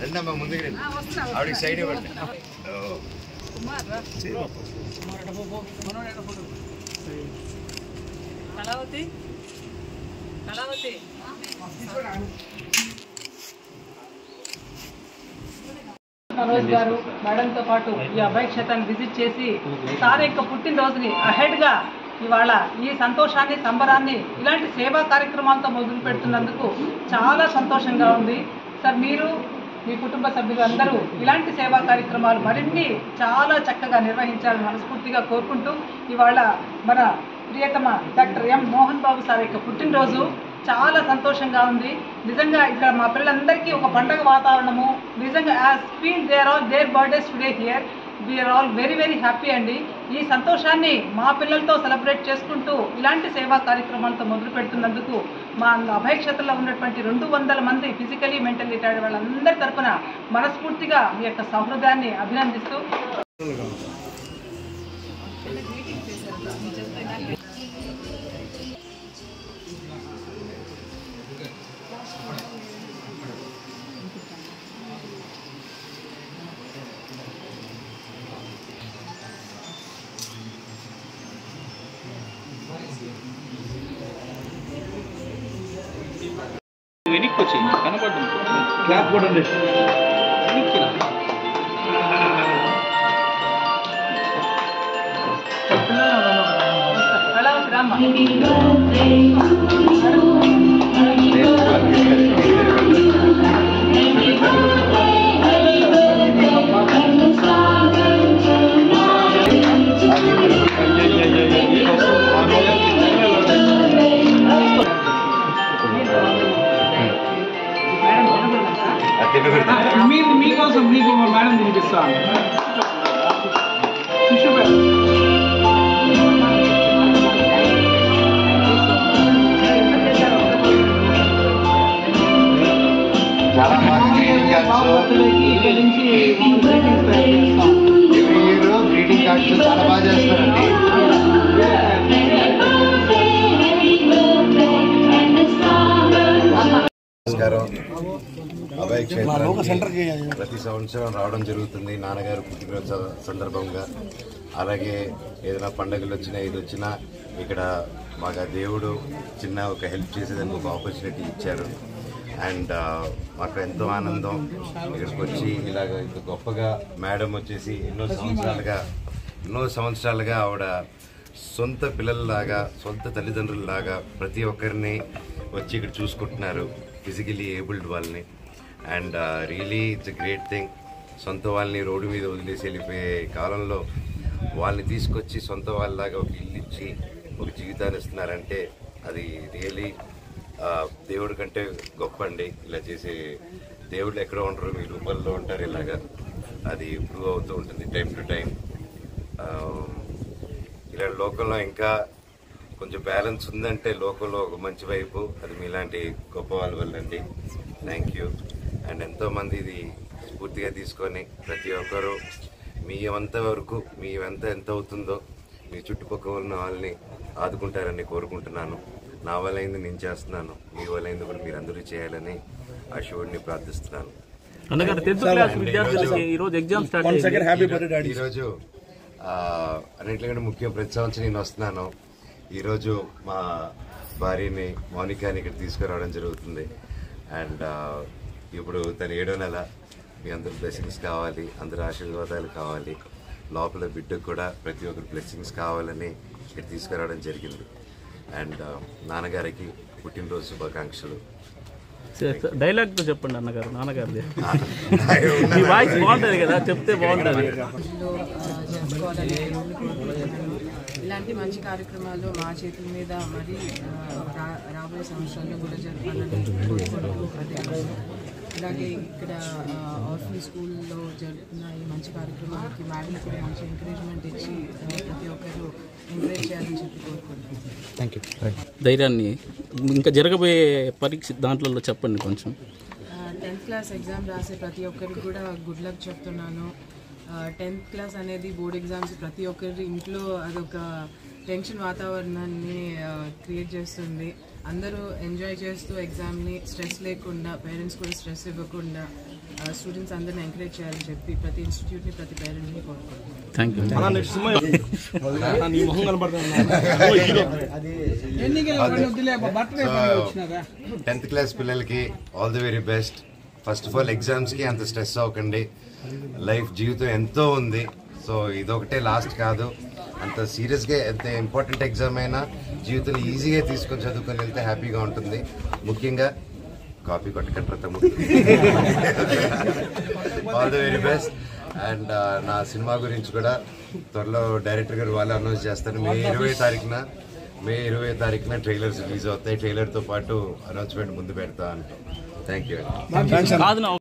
రెండమ్మా ముందుకు రండి. ఆవిడకి సైడ్ ఇవ్వండి. కళావతి కళావతి మనోజ్ గారు మేడంతో పాటు ఈ అభయ క్షేత్రాన్ని విజిట్ చేసి సార్ యొక్క పుట్టినరోజుని అహెడ్గా ఇవాళ ఈ సంతోషాన్ని సంబరాన్ని ఇలాంటి సేవా కార్యక్రమాలతో మొదలు పెడుతున్నందుకు చాలా సంతోషంగా ఉంది. సార్ మీరు మీ కుటుంబ సభ్యులు అందరూ ఇలాంటి సేవా కార్యక్రమాలు మరిన్ని చాలా చక్కగా నిర్వహించాలని మనస్ఫూర్తిగా కోరుకుంటూ ఇవాళ మన ప్రియతమ doctor M Mohan Babu sir యొక్క పుట్టినరోజు చాలా సంతోషంగా ఉంది. నిజంగా ఇక్కడ మా పిల్లలందరికీ ఒక పండగ వాతావరణము నిజంగా as feel there birthdays today here we are all very very happy అండి. ఈ సంతోషాన్ని మా పిల్లలతో సెలబ్రేట్ చేసుకుంటూ ఇలాంటి సేవా కార్యక్రమాలతో మొదలు పెడుతున్నందుకు మా అభయ క్షేత్రంలో ఉన్నటువంటి 200 మంది ఫిజికలీ మెంటల్లీ రిటైర్డ్ వాళ్ళందరి తరఫున మనస్ఫూర్తిగా మీ యొక్క సౌహృదాన్ని అభినందిస్తూ వెనక్కి వచ్చి కనబడ్డం క్లాప్ కూడా ఉంది. వెనక్కి మీకోసం మీకు మేడం తినిపిస్తాను. చాలా బాగా గ్రీటింగ్ కార్డ్స్ చాలా బాగా చేస్తారండి. నమస్కారం. అభయ క్షేత్రానికి ప్రతి సంవత్సరం రావడం జరుగుతుంది నాన్నగారు పుట్టినరోజు సందర్భంగా. అలాగే ఏదైనా పండుగలు వచ్చినా ఇది వచ్చినా ఇక్కడ మాకు దేవుడు చిన్న ఒక హెల్ప్ చేసేదానికి ఒక ఆపర్చునిటీ ఇచ్చారు. అండ్ మాకు ఎంతో ఆనందం ఇక్కడికి వచ్చి ఇలాగ ఇంత గొప్పగా మేడం వచ్చేసి ఎన్నో సంవత్సరాలుగా ఆవిడ సొంత పిల్లల్లాగా సొంత తల్లిదండ్రులలాగా ప్రతి ఒక్కరిని వచ్చి ఇక్కడ చూసుకుంటున్నారు ఫిజికలీ ఏబుల్డ్ వాళ్ళని. And really it's a great thing. సొంత వాళ్ళని రోడ్డు మీద వదిలేసి వెళ్ళిపోయే కాలంలో వాళ్ళని తీసుకొచ్చి సొంత వాళ్ళలాగా ఒక ఇల్లు ఇచ్చి ఒక జీవితాన్ని ఇస్తున్నారంటే అది రియలీ దేవుడి కంటే గొప్ప అండి. ఇలా చేసే దేవుళ్ళు ఎక్కడో ఉంటారు, మీ రూపాల్లో ఉంటారు. ఇలాగా అది ప్రూవ్ అవుతూ ఉంటుంది టైం టు టైం. ఇలా లోకంలో ఇంకా కొంచెం బ్యాలెన్స్ ఉందంటే లోకంలో ఒక మంచి వైపు అది మీలాంటి గొప్ప వాళ్ళ వల్ల అండి. Thank you. అండ్ ఎంతోమంది ఇది స్ఫూర్తిగా తీసుకొని ప్రతి ఒక్కరూ మీ వరకు మీ ఎంత అవుతుందో మీ చుట్టుపక్కల ఉన్న వాళ్ళని ఆదుకుంటారని కోరుకుంటున్నాను. నా వల్లైంది నేను చేస్తున్నాను, మీ వల్లైంది కూడా మీరు అందరూ చేయాలని ఆ శివుడిని ప్రార్థిస్తున్నాను. ఈరోజు అన్నింటికంటే ముఖ్యం ప్రతి సంవత్సరం నేను వస్తున్నాను. ఈరోజు మా భార్యని మౌనికాని ఇక్కడ తీసుకురావడం జరుగుతుంది. అండ్ ఇప్పుడు తను 7వ నెల. మీ అందరు బ్లెస్సింగ్స్ కావాలి, అందరు ఆశీర్వాదాలు కావాలి. లోపల బిడ్డకు కూడా ప్రతి ఒక్కరు బ్లెస్సింగ్స్ కావాలని ఇక్కడ తీసుకురావడం జరిగింది. అండ్ నాన్నగారికి పుట్టినరోజు శుభాకాంక్షలు. డైలాగ్తో చెప్పండి అన్నగారు. నాన్నగారిది మీ వాయిస్ బాగుంటుంది కదా, చెప్తే బాగుంటుంది. ఇలాంటి మంచి కార్యక్రమాలు మా చేతుల మీద మరి రాబోయే సంవత్సరాల్లో కూడా జరపాలని. అలాగే ఇక్కడ ఆర్ఫన్ స్కూల్లో జరుగుతున్న ఈ మంచి కార్యక్రమాలకి మేడం కూడా మంచి ఎంకరేజ్మెంట్ ఇచ్చి ప్రతి ఒక్కరు ఎంకరేజ్ చేయాలని చెప్పి కోరుకుంటున్నాను. Thank you. ధైర్యాన్ని ఇంకా జరగబోయే పరీక్ష దాంట్లో చెప్పండి కొంచెం. 10th క్లాస్ ఎగ్జామ్ రాసే ప్రతి ఒక్కరికి కూడా గుడ్ లక్ చెప్తున్నాను. 10th క్లాస్ అనేది బోర్డ్ ఎగ్జామ్స్ ప్రతి ఒక్కరి ఇంట్లో అదొక టెన్షన్ వాతావరణాన్ని క్రియేట్ చేస్తుంది. అందరూ ఎంజాయ్ చేస్తూ ఎగ్జామ్ని స్ట్రెస్ లేకుండా, పేరెంట్స్ కూడా స్ట్రెస్ ఇవ్వకుండా స్టూడెంట్స్ అందరిని ఎంకరేజ్ చేయాలని చెప్పి ప్రతి ఇన్స్టిట్యూట్ని, ప్రతి పేరెంట్ని కోరుకుంటున్నాను. Thank you. 10th క్లాస్ పిల్లలకి all the very best. First of all ఎగ్జామ్స్కి అంత స్ట్రెస్ అవ్వకండి. జీవితం ఎంతో ఉంది. సో ఇదొకటే లాస్ట్ కాదు. అంత సీరియస్గా ఎంత ఇంపార్టెంట్ ఎగ్జామ్ అయినా జీవితంలో ఈజీగా తీసుకొని చదువుకొని వెళ్తే హ్యాపీగా ఉంటుంది. ముఖ్యంగా కాపీ కొట్టకంటారు తమ్ముడు. All the very best. And నా సినిమా గురించి కూడా త్వరలో డైరెక్టర్ గారు వాళ్ళు అనౌన్స్ చేస్తారు. మే 20 తారీఖున ట్రైలర్స్ రిలీజ్ అవుతాయి. ట్రైలర్తో పాటు అనౌన్స్మెంట్ ముందు పెడతా అంటే. Thank you.